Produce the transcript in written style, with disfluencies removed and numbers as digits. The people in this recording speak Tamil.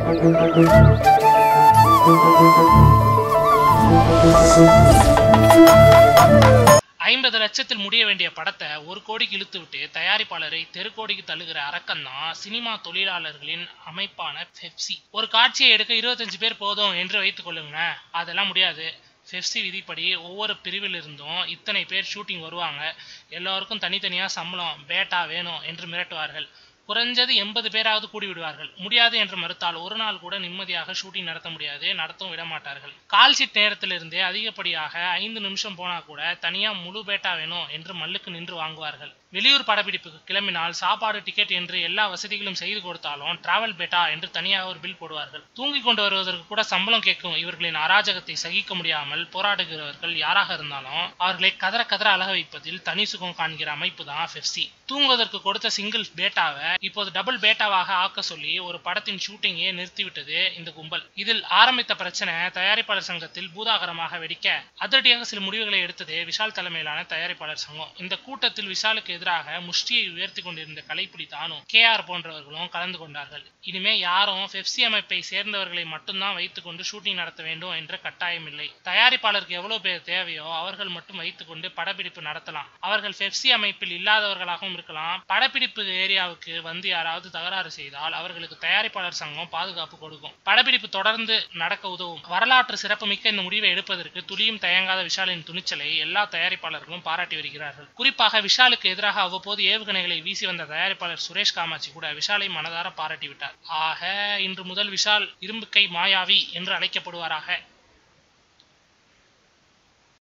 50 லட்சத்தில் முடிய வேண்டிய படத்தை 1 கோடிக்கு இழுத்து விட்டு தயாரிப்பாளரை தெருக்கோடிக்கு தள்ளுகிற அரக்கன் தான் சினிமா தொழிலாளர்களின் அமைப்பான பெப்சி. ஒரு காட்சியை எடுக்க 25 பேர் போதும் என்று வைத்துக் கொள்ளுங்க. அதெல்லாம் முடியாது. பெப்சி விதிப்படி ஒவ்வொரு பிரிவில் இருந்தும் இத்தனை பேர் ஷூட்டிங் வருவாங்க. எல்லாருக்கும் தனித்தனியா சம்பளம் பேட்டா வேணும் என்று மிரட்டுவார்கள். குறைஞ்சது 80 பேராவது கூடி விடுவார்கள். முடியாது என்று மறுத்தால் ஒரு நாள் கூட நிம்மதியாக ஷூட்டிங் நடத்த முடியாது, நடத்தவும் விட மாட்டார்கள். கால் ஷீட் நேரத்திலிருந்தே அதிகப்படியாக 5 நிமிஷம் போனா கூட தனியா முழு பேட்டா வேணும் என்று மல்லுக்கு நின்று வாங்குவார்கள். வெளியூர் படப்பிடிப்புக்கு கிளம்பினால் சாப்பாடு, டிக்கெட் என்று எல்லா வசதிகளும் செய்து கொடுத்தாலும் டிராவல் பேட்டா என்று தனியாக ஒரு பில் போடுவார்கள். தூங்கி கொண்டு வருவதற்கு கூட சம்பளம் கேட்கும் இவர்களின் அராஜகத்தை சகிக்க முடியாமல் போராடுகிறவர்கள் யாராக இருந்தாலும் அவர்களை கதற கதற அழக வைப்பதில் தனி சுகம் காண்கிற அமைப்பு தான் பெப்சி. தூங்குவதற்கு கொடுத்த சிங்கிள் பேட்டாவை இப்போது டபுள் பேட்டாவாக ஆக்க சொல்லி ஒரு படத்தின் ஷூட்டிங்கே நிறுத்திவிட்டது இந்த கும்பல். இதில் ஆரம்பித்த பிரச்சனை தயாரிப்பாளர் சங்கத்தில் பூதாகரமாக வெடிக்க அதிரடியாக சில முடிவுகளை எடுத்தது விஷால் தலைமையிலான தயாரிப்பாளர் சங்கம். இந்த கூட்டத்தில் விஷாலுக்கு எதிராக முஷ்டியை உயர்த்தி கொண்டிருந்த கலைப்புலி தானும் KR போன்றவர்களும் கலந்து கொண்டார்கள். இனிமே யாரும் பெப்சி அமைப்பை சேர்ந்தவர்களை மட்டும்தான் வைத்துக் கொண்டு ஷூட்டிங் நடத்த வேண்டும் என்ற கட்டாயம் இல்லை. தயாரிப்பாளருக்கு எவ்வளவு பேர் தேவையோ அவர்கள் மட்டும் வைத்துக் கொண்டு படப்பிடிப்பு நடத்தலாம். அவர்கள் பெப்சி அமைப்பில் இல்லாதவர்களாகவும் இருக்கலாம். படப்பிடிப்பு ஏரியாவுக்கு வந்து யாராவது தகராறு செய்தால் அவர்களுக்கு தயாரிப்பாளர் சங்கம் பாதுகாப்பு கொடுக்கும். படப்பிடிப்பு தொடர்ந்து நடக்க உதவும். வரலாற்று சிறப்புமிக்க இந்த முடிவை எடுப்பதற்கு துளியும் தயங்காத விஷாலின் துணிச்சலை எல்லா தயாரிப்பாளர்களும் பாராட்டி வருகிறார்கள். குறிப்பாக விஷாலுக்கு எதிராக அவ்வப்போது ஏவுகணைகளை வீசி வந்த தயாரிப்பாளர் சுரேஷ் காமாட்சி கூட விஷாலை மனதார பாராட்டிவிட்டார். ஆக இன்று முதல் விஷால் இரும்பு கை மாயாவி என்று அழைக்கப்படுவாராக.